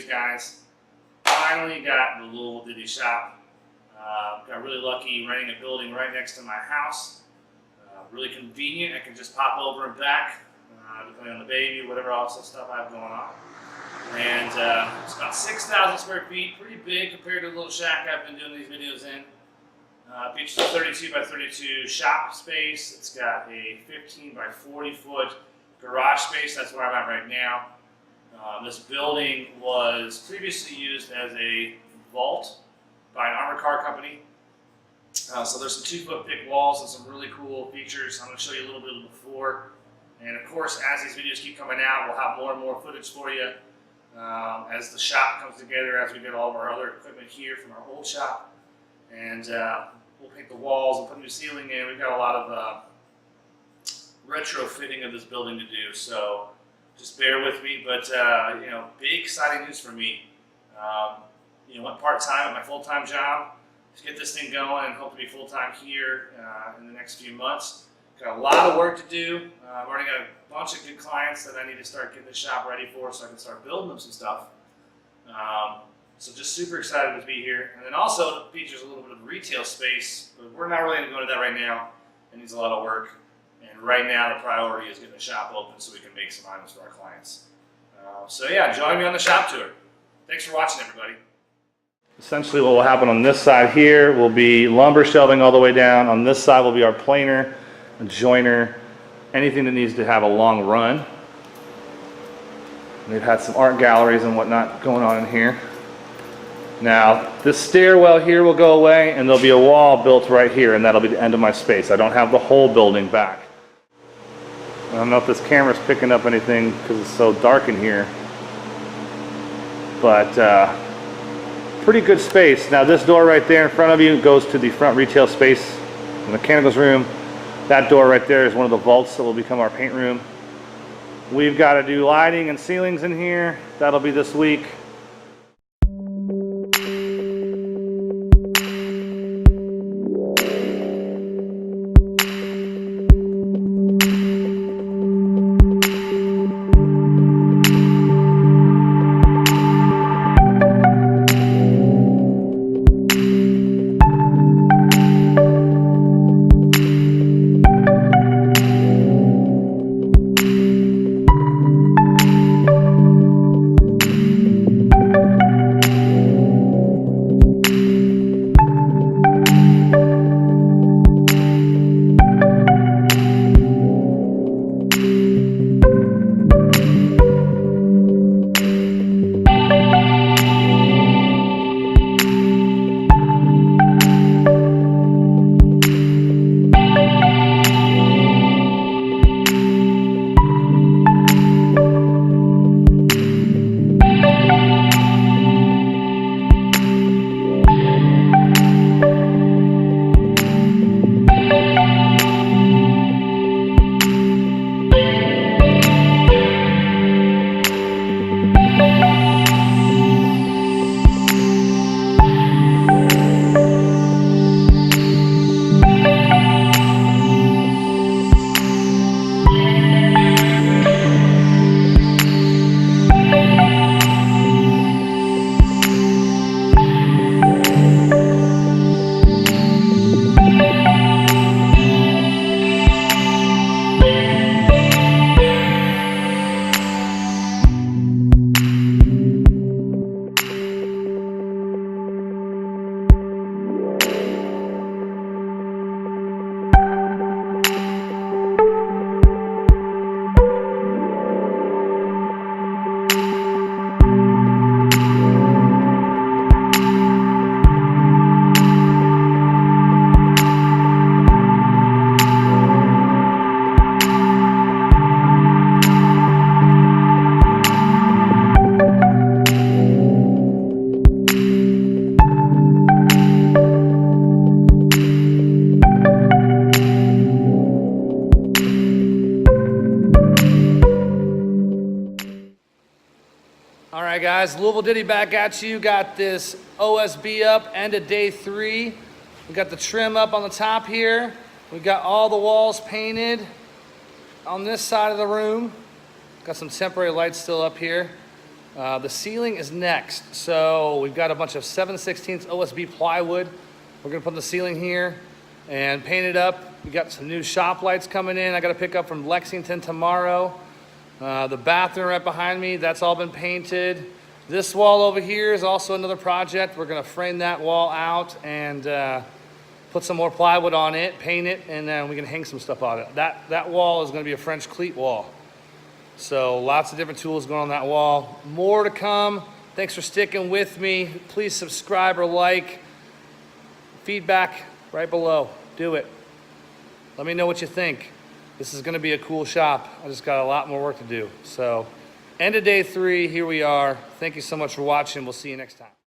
news, guys. Finally got the LouisvilleDiddy shop. Got really lucky renting a building right next to my house. Really convenient. I can just pop over and back, depending on the baby, whatever else stuff I have going on. And it's about 6,000 square feet, pretty big compared to the little shack I've been doing these videos in. Features a 32 by 32 shop space. It's got a 15 by 40 foot garage space. That's where I'm at right now. This building was previously used as a vault by an armored car company. So there's some 2 foot thick walls and some really cool features. I'm going to show you a little bit of the before. And of course, as these videos keep coming out, we'll have more and more footage for you as the shop comes together, as we get all of our other equipment here from our old shop. And we'll paint the walls and put a new ceiling in. We've got a lot of retrofitting of this building to do, so just bear with me. But you know, big exciting news for me. You know, went part-time at my full-time job to get this thing going and hope to be full-time here in the next few months. Got a lot of work to do. I've already got a bunch of good clients that I need to start getting the shop ready for so I can start building them some stuff. So just super excited to be here. And then also it features a little bit of retail space, but we're not really going to go into that right now. It needs a lot of work. And right now the priority is getting the shop open so we can make some items for our clients. So yeah, join me on the shop tour. Thanks for watching, everybody. Essentially what will happen on this side here will be lumber shelving all the way down. On this side will be our planer, a joiner, anything that needs to have a long run. They've had some art galleries and whatnot going on in here. Now, this stairwell here will go away and there'll be a wall built right here, and that'll be the end of my space. I don't have the whole building back. I don't know if this camera's picking up anything because it's so dark in here, but pretty good space. Now this door right there in front of you goes to the front retail space, the mechanicals room. That door right there is one of the vaults that will become our paint room. We've got to do lighting and ceilings in here. That'll be this week. All right, guys, LouisvilleDiddy back at you. Got this OSB up, end of day 3. We got the trim up on the top here. We got all the walls painted on this side of the room. Got some temporary lights still up here. The ceiling is next. So we've got a bunch of 7/16 OSB plywood. We're gonna put the ceiling here and paint it up. We got some new shop lights coming in. I gotta pick up from Lexington tomorrow. The bathroom right behind me, that's all been painted. This wall over here is also another project. We're gonna frame that wall out and put some more plywood on it, paint it, and then we can hang some stuff on it. That wall is gonna be a French cleat wall. So lots of different tools going on that wall. More to come. Thanks for sticking with me. Please subscribe or like. Feedback right below. Do it. Let me know what you think. This is gonna be a cool shop. I just got a lot more work to do. So end of day 3, here we are. Thank you so much for watching. We'll see you next time.